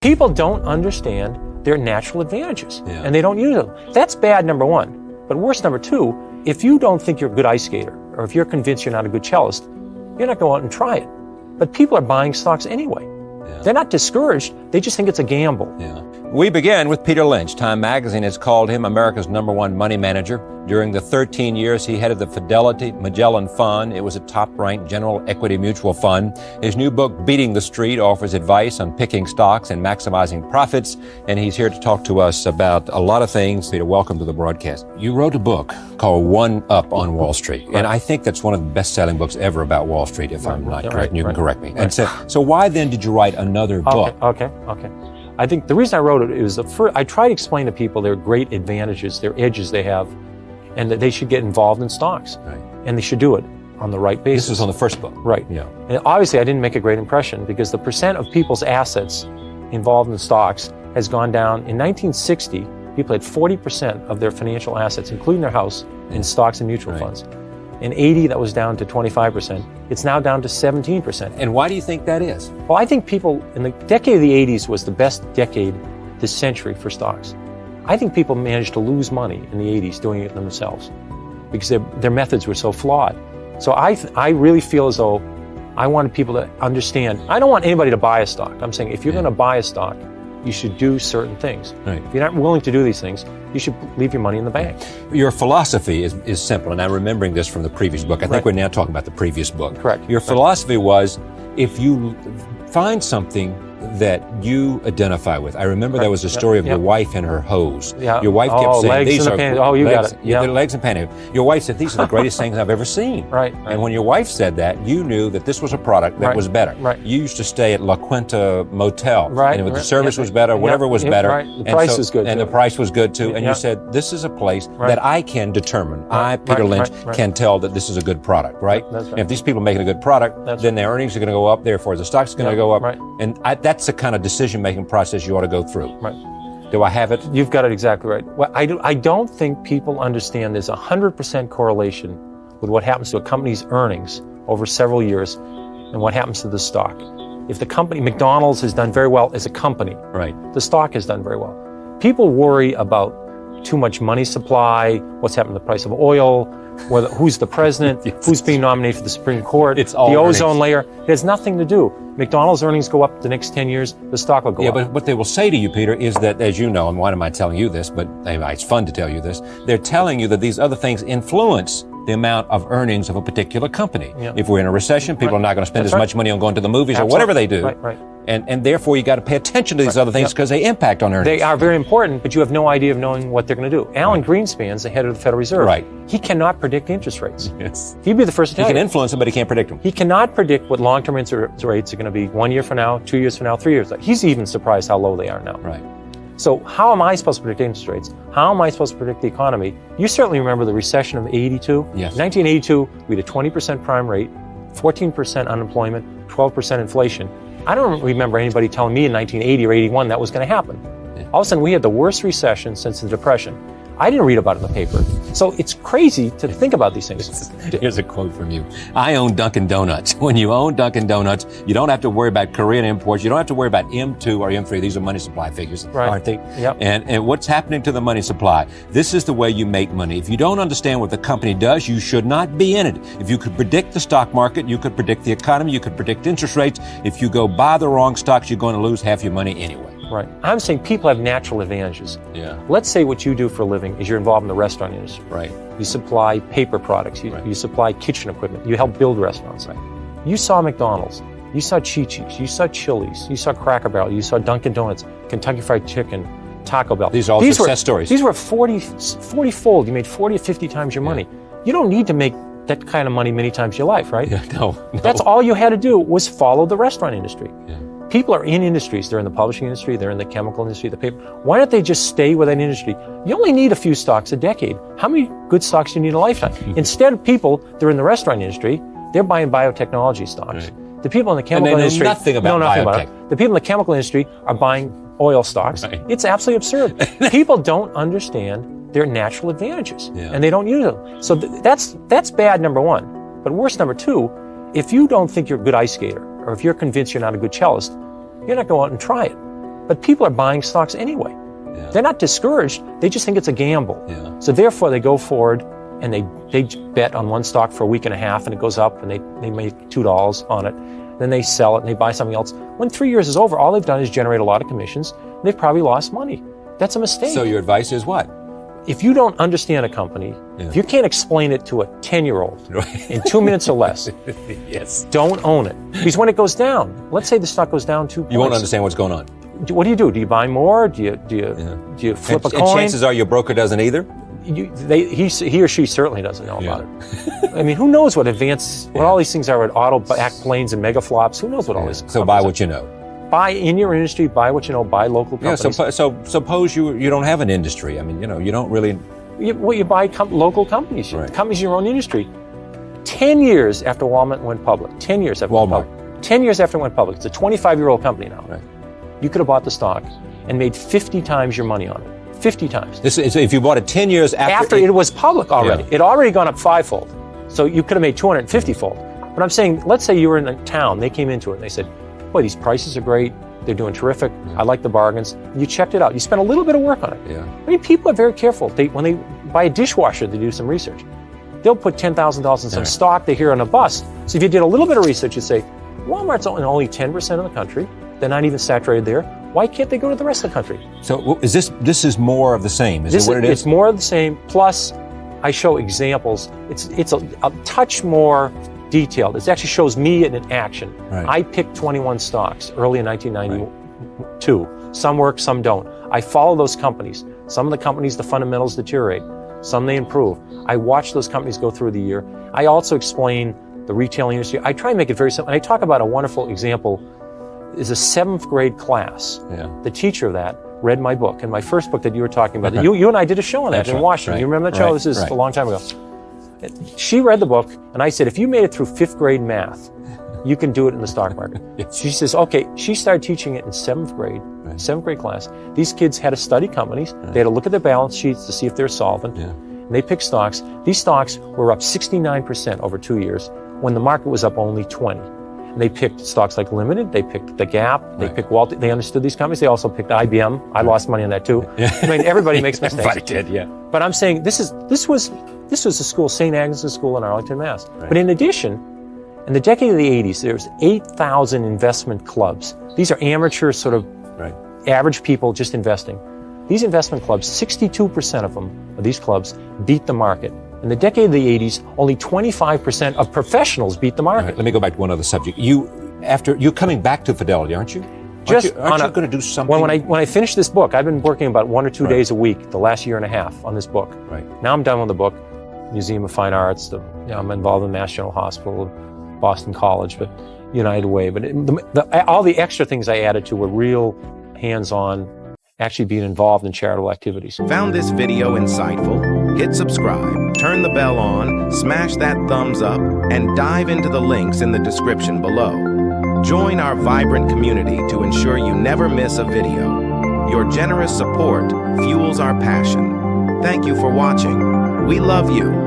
People don't understand their natural advantages, Yeah. and they don't use them. That's bad, number one. But worse, number two, if you don't think you're a good ice skater, or if you're convinced you're not a good cellist, you're not going to go out and try it. But people are buying stocks anyway. Yeah. They're not discouraged. They just think it's a gamble. Yeah. We begin with Peter Lynch. Time magazine has called him America's #1 money manager. During the 13 years he headed the Fidelity Magellan Fund, it was a top-ranked general equity mutual fund. His new book, Beating the Street, offers advice on picking stocks and maximizing profits. And he's here to talk to us about a lot of things. Peter, welcome to the broadcast. You wrote a book called One Up on Wall Street. Right. And I think that's one of the best-selling books ever about Wall Street, if I'm not correct. And you can correct me. Right. And so why then did you write another book? Okay. I think the reason I wrote it was I try to explain to people their great advantages, their edges they have, and that they should get involved in stocks. Right. And they should do it on the right basis. This was on the first book. Right. Yeah. And obviously I didn't make a great impression because the percent of people's assets involved in stocks has gone down. In 1960, people had 40% of their financial assets, including their house, in stocks and mutual funds. In 80, that was down to 25%. It's now down to 17%. And why do you think that is? Well, I think people in the decade of the 80s was the best decade this century for stocks. I think people managed to lose money in the 80s doing it themselves because their methods were so flawed. So I really feel as though I wanted people to understand. I don't want anybody to buy a stock. I'm saying if you're going to buy a stock, you should do certain things. Right. If you're not willing to do these things, you should leave your money in the bank. Your philosophy is simple, and I'm remembering this from the previous book. I think we're now talking about the previous book. Correct. Your philosophy was, if you find something that you identify with. I remember there was a story of your wife and her hose. Yeah. Your wife kept saying, legs these in are the panties. Oh, you legs, got it. Yeah, the legs and panties. Your wife said, these are the greatest things I've ever seen. Right. And when your wife said that, you knew that this was a product that was better. Right. You used to stay at La Quinta Motel. Right. And the service was better, whatever was better. Right. The price was good. And too. the price was good too. And you said, this is a place that I can determine. I, Peter Lynch, can tell that this is a good product, right? That's right. And if these people are making a good product, then their earnings are going to go up, therefore the stock's going to go up. Right. And that's the kind of decision-making process you ought to go through. Right. Do I have it? You've got it exactly right. Well, I don't think people understand there's 100% correlation with what happens to a company's earnings over several years and what happens to the stock. If the company, McDonald's has done very well as a company, right, the stock has done very well. People worry about too much money supply, what's happened to the price of oil, who's the president, who's being nominated for the Supreme Court, it's all the ozone earnings. layer. It has nothing to do. McDonald's earnings go up the next 10 years, the stock will go up. Yeah, but what they will say to you, Peter, is that, as you know, and why am I telling you this, but it's fun to tell you this, they're telling you that these other things influence the amount of earnings of a particular company. Yeah. If we're in a recession, people are not going to spend as much money on going to the movies or whatever they do. Right. And therefore, you got to pay attention to these other things because they impact on earnings. They are very important, but you have no idea of knowing what they're going to do. Alan Greenspan's the head of the Federal Reserve. Right. He cannot predict interest rates. Yes. He'd be the first to tell He can you. influence them, but he can't predict them. He cannot predict what long-term interest rates are going to be 1 year from now, 2 years from now, 3 years. He's even surprised how low they are now. Right. So how am I supposed to predict interest rates? How am I supposed to predict the economy? You certainly remember the recession of 82. Yes. In 1982, we had a 20% prime rate, 14% unemployment, 12% inflation. I don't remember anybody telling me in 1980 or 81 that was going to happen. Yeah. All of a sudden, we had the worst recession since the Depression. I didn't read about it in the paper. So it's crazy to think about these things. Here's a quote from you. I own Dunkin' Donuts. When you own Dunkin' Donuts, you don't have to worry about Korean imports. You don't have to worry about M2 or M3. These are money supply figures, aren't they? Yep. And what's happening to the money supply? This is the way you make money. If you don't understand what the company does, you should not be in it. If you could predict the stock market, you could predict the economy, you could predict interest rates. If you go buy the wrong stocks, you're going to lose half your money anyway. Right. I'm saying people have natural advantages. Yeah. Let's say what you do for a living is you're involved in the restaurant industry. Right. You supply paper products. You supply kitchen equipment. You help build restaurants. Right. You saw McDonald's. You saw Chi-Chi's. You saw Chili's. You saw Cracker Barrel. You saw Dunkin' Donuts, Kentucky Fried Chicken, Taco Bell. These are all success stories. These were 40-fold. You made 40 or 50 times your money. You don't need to make that kind of money many times in your life, right? Yeah, no. That's all you had to do was follow the restaurant industry. Yeah. People are in industries. They're in the publishing industry. They're in the chemical industry, the paper. Why don't they just stay with that industry? You only need a few stocks a decade. How many good stocks do you need a lifetime? Instead of people, they're in the restaurant industry. They're buying biotechnology stocks. Right. The people in the chemical industry nothing about know nothing biotech. about it. The people in the chemical industry are buying oil stocks. Right. It's absolutely absurd. People don't understand their natural advantages, and they don't use them. So that's bad, number one. But worse, number two, if you don't think you're a good ice skater, or if you're convinced you're not a good cellist, you're not going out and try it. But people are buying stocks anyway. Yeah. They're not discouraged. They just think it's a gamble. Yeah. So therefore, they go forward and they bet on one stock for a week and a half, and it goes up, and they make $2 on it. Then they sell it and they buy something else. When 3 years is over, all they've done is generate a lot of commissions. And they've probably lost money. That's a mistake. So your advice is what? If you don't understand a company, if you can't explain it to a 10-year-old in 2 minutes or less, yes, don't own it. Because when it goes down, let's say the stock goes down 2 points. You won't understand what's going on. What do? Do you buy more? Do you flip a coin? And chances are your broker doesn't either? He or she certainly doesn't know about it. I mean, who knows what all these things are with auto-backed planes and mega flops? Who knows what all these So buy what you know. Buy in your industry, buy what you know, buy local companies. Yeah, so suppose you don't have an industry. I mean, you don't really... You buy local companies, companies in your own industry. 10 years after Walmart went public, 10 years after Walmart. 10 years after it went public, it's a 25-year-old company now. Right. You could have bought the stock and made 50 times your money on it. 50 times. This is if you bought it 10 years after it was public already. Yeah. It already gone up 5-fold. So you could have made 250-fold. But I'm saying, let's say you were in a town, they came into it and they said, boy, these prices are great. They're doing terrific. I like the bargains. You checked it out. You spent a little bit of work on it. Yeah. I mean, people are very careful. When they buy a dishwasher, they do some research. They'll put $10,000 in some stock they hear on a bus. So if you did a little bit of research, you'd say, Walmart's only 10% of the country. They're not even saturated there. Why can't they go to the rest of the country? So is this is more of the same? Is it what it is? It's more of the same. Plus, I show examples. It's a touch more detailed. It actually shows me in action. Right. I picked 21 stocks early in 1992. Right. Some work, some don't. I follow those companies. Some of the companies, the fundamentals deteriorate. Some they improve. I watch those companies go through the year. I also explain the retail industry. I try and make it very simple. And I talk about a wonderful example. Is a 7th grade class. Yeah. The teacher of that read my book, and my first book that you were talking about. You and I did a show on that in Washington. You remember that show? This is a long time ago. She read the book, and I said, if you made it through 5th grade math, you can do it in the stock market. She says, okay. She started teaching it in 7th grade, 7th grade class. These kids had to study companies. They had to look at their balance sheets to see if they're solvent. Yeah. And they picked stocks. These stocks were up 69% over 2 years when the market was up only 20. And they picked stocks like Limited. They picked the Gap. They picked Walt. They understood these companies. They also picked IBM. I lost money on that too. Yeah. I mean, everybody makes mistakes. Everybody did, yeah. But I'm saying this was a school, St. Agnes School in Arlington, Mass. Right. But in addition, in the decade of the 80s, there was 8,000 investment clubs. These are amateur, sort of average people just investing. These investment clubs, 62% of these clubs beat the market. In the decade of the 80s, only 25% of professionals beat the market. Right, let me go back to one other subject. You're coming back to Fidelity, aren't you? Aren't you going to do something? Well, when I finish this book, I've been working about 1 or 2 days a week the last year and a half on this book. Right. Now I'm done with the book. Museum of Fine Arts. I'm involved in Mass General Hospital, Boston College, but United Way. But all the extra things I added to were real hands-on, actually being involved in charitable activities. Found this video insightful? Hit subscribe, turn the bell on, smash that thumbs up, and dive into the links in the description below. Join our vibrant community to ensure you never miss a video. Your generous support fuels our passion. Thank you for watching. We love you.